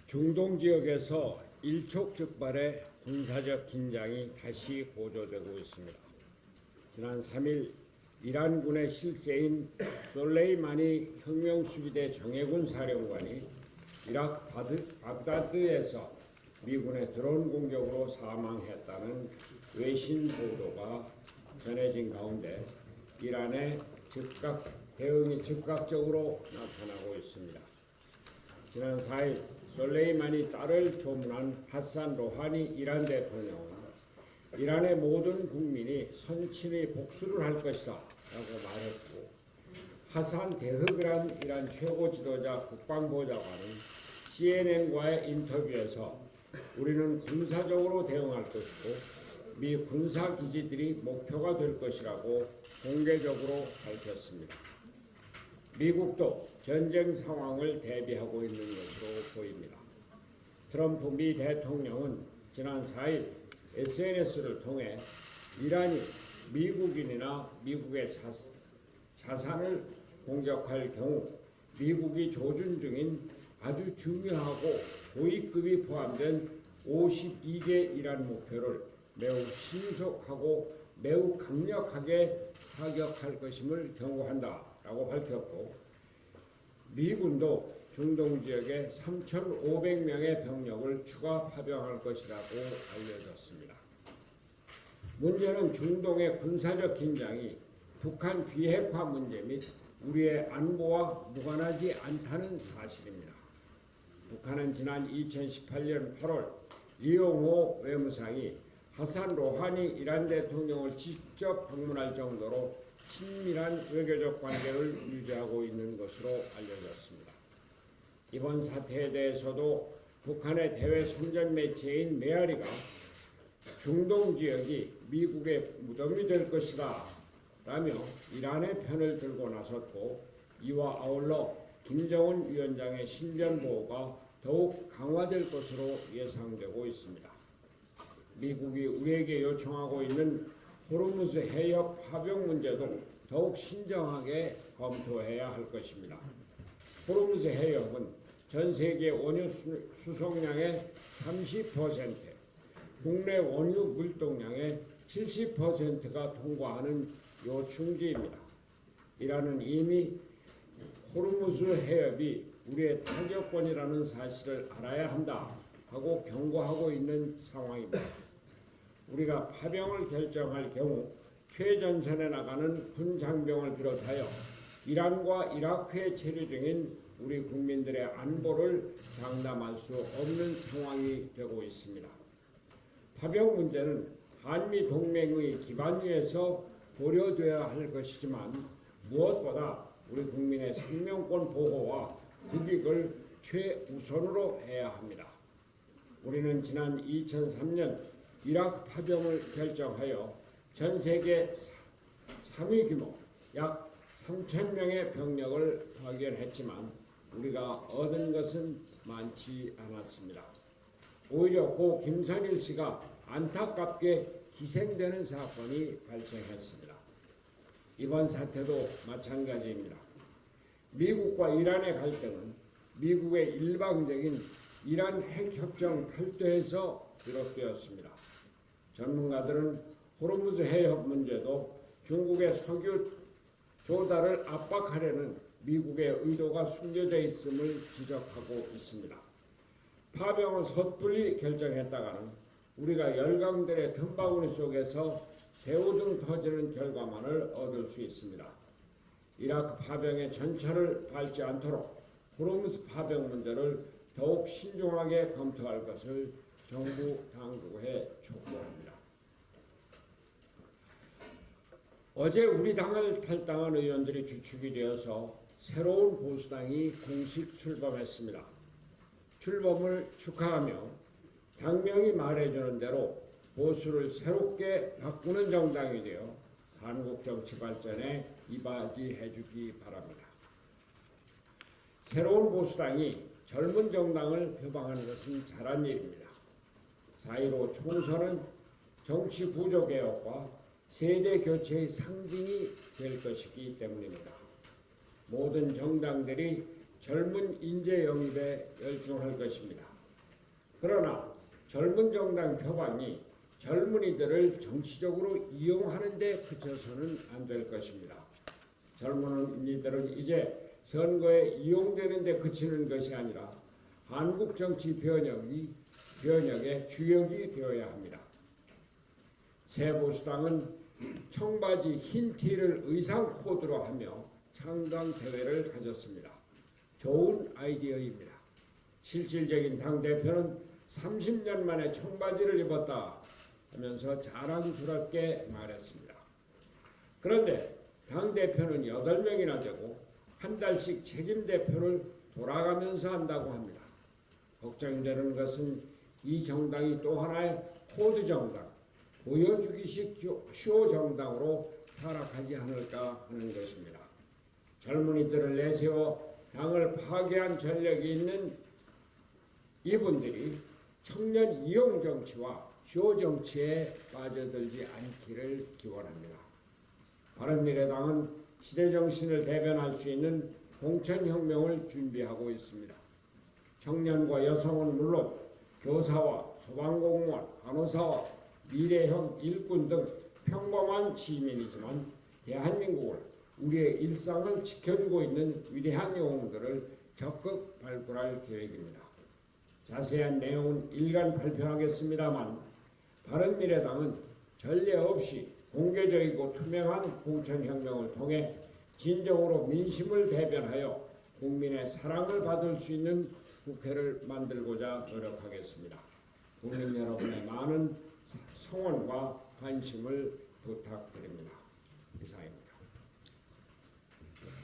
중동 지역에서 일촉즉발의 군사적 긴장이 다시 고조되고 있습니다. 지난 3일 이란군의 실세인 솔레이마니 혁명수비대 정예군 사령관이 이라크 바그다드에서 미군의 드론 공격으로 사망했다는 외신 보도가 전해진 가운데 이란의 대응이 즉각적으로 나타나고 있습니다. 지난 4일 솔레이마니 딸을 조문한 하산 로하니 이란 대통령은 이란의 모든 국민이 선친의 복수를 할 것이다 라고 말했고, 하산 데흐그란 이란 최고 지도자 국방보좌관은 CNN과의 인터뷰에서 우리는 군사적으로 대응할 것이고 미 군사기지들이 목표가 될 것이라고 공개적으로 밝혔습니다. 미국도 전쟁 상황을 대비하고 있는 것으로 보입니다. 트럼프 미 대통령은 지난 4일 SNS를 통해 이란이 미국인이나 미국의 자산을 공격할 경우 미국이 조준 중인 아주 중요하고 고위급이 포함된 52개 이란 목표를 매우 신속하고 매우 강력하게 타격할 것임을 경고한다라고 밝혔고, 미군도 중동 지역에 3,500명의 병력을 추가 파병할 것이라고 알려졌습니다. 문제는 중동의 군사적 긴장이 북한 비핵화 문제 및 우리의 안보와 무관하지 않다는 사실입니다. 북한은 지난 2018년 8월 리용호 외무상이 하산 로하니 이란 대통령을 직접 방문할 정도로 친밀한 외교적 관계를 유지하고 있는 것으로 알려졌습니다. 이번 사태에 대해서도 북한의 대외 선전 매체인 메아리가 중동 지역이 미국의 무덤이 될 것이다 라며 이란의 편을 들고 나섰고, 이와 아울러 김정은 위원장의 신변 보호가 더욱 강화될 것으로 예상되고 있습니다. 미국이 우리에게 요청하고 있는 호르무즈 해협 파병 문제도 더욱 신중하게 검토해야 할 것입니다. 호르무즈 해협은 전 세계 원유 수송량의 30%, 국내 원유 물동량의 70%가 통과하는 요충지입니다. 이란은 이미 호르무즈 해협이 우리의 타격권이라는 사실을 알아야 한다 하고 경고하고 있는 상황입니다. 우리가 파병을 결정할 경우 최전선에 나가는 군 장병을 비롯하여 이란과 이라크에 체류 중인 우리 국민들의 안보를 장담할 수 없는 상황이 되고 있습니다. 파병 문제는 한미 동맹의 기반 위에서 고려되어야 할 것이지만 무엇보다 우리 국민의 생명권 보호와 국익을 최우선으로 해야 합니다. 우리는 지난 2003년 이라크 파병을 결정하여 전 세계 3위 규모 약 3,000명의 병력을 파견했지만 우리가 얻은 것은 많지 않았습니다. 오히려 고 김선일 씨가 안타깝게 희생되는 사건이 발생했습니다. 이번 사태도 마찬가지입니다. 미국과 이란의 갈등은 미국의 일방적인 이란 핵협정 탈퇴에서 비롯되었습니다. 전문가들은 호르무즈 해협 문제도 중국의 석유 조달을 압박하려는 미국의 의도가 숨겨져 있음을 지적하고 있습니다. 파병을 섣불리 결정했다가는 우리가 열강들의 틈바구니 속에서 새우등 터지는 결과만을 얻을 수 있습니다. 이라크 파병의 전철을 밟지 않도록 호르무즈 파병 문제를 더욱 신중하게 검토할 것을 정부 당국에 촉구합니다. 어제 우리 당을 탈당한 의원들이 주축이 되어서 새로운 보수당이 공식 출범했습니다. 출범을 축하하며 당명이 말해주는 대로 보수를 새롭게 바꾸는 정당이 되어 한국 정치 발전에 이바지해 주기 바랍니다. 새로운 보수당이 젊은 정당을 표방하는 것은 잘한 일입니다. 4.15 총선은 정치 구조 개혁과 세대 교체의 상징이 될 것이기 때문입니다. 모든 정당들이 젊은 인재 영입에 열중할 것입니다. 그러나 젊은 정당 표방이 젊은이들을 정치적으로 이용하는 데 그쳐서는 안 될 것입니다. 젊은이들은 이제 선거에 이용되는 데 그치는 것이 아니라 한국 정치 변혁의 주역이 되어야 합니다. 새 보수당은 청바지 흰 티를 의상 코드로 하며 창당 대회를 가졌습니다. 좋은 아이디어입니다. 실질적인 당대표는 30년 만에 청바지를 입었다 하면서 자랑스럽게 말했습니다. 그런데 당대표는 8명이나 되고 한 달씩 책임대표를 돌아가면서 한다고 합니다. 걱정이 되는 것은 이 정당이 또 하나의 코드 정당, 보여주기식 쇼 정당으로 타락하지 않을까 하는 것입니다. 젊은이들을 내세워 당을 파괴한 전력이 있는 이분들이 청년 이용 정치와 쇼 정치에 빠져들지 않기를 기원합니다. 바른미래당은 시대 정신을 대변할 수 있는 공천혁명을 준비하고 있습니다. 청년과 여성은 물론 교사와 소방공무원, 간호사와 미래형 일꾼 등 평범한 시민이지만 대한민국을 우리의 일상을 지켜주고 있는 위대한 영웅들을 적극 발굴할 계획입니다. 자세한 내용은 일간 발표하겠습니다만 바른미래당은 전례 없이 공개적이고 투명한 공천혁명을 통해 진정으로 민심을 대변하여 국민의 사랑을 받을 수 있는 국회를 만들고자 노력하겠습니다. 국민 여러분의 많은 성원과 관심을 부탁드립니다. 이상입니다.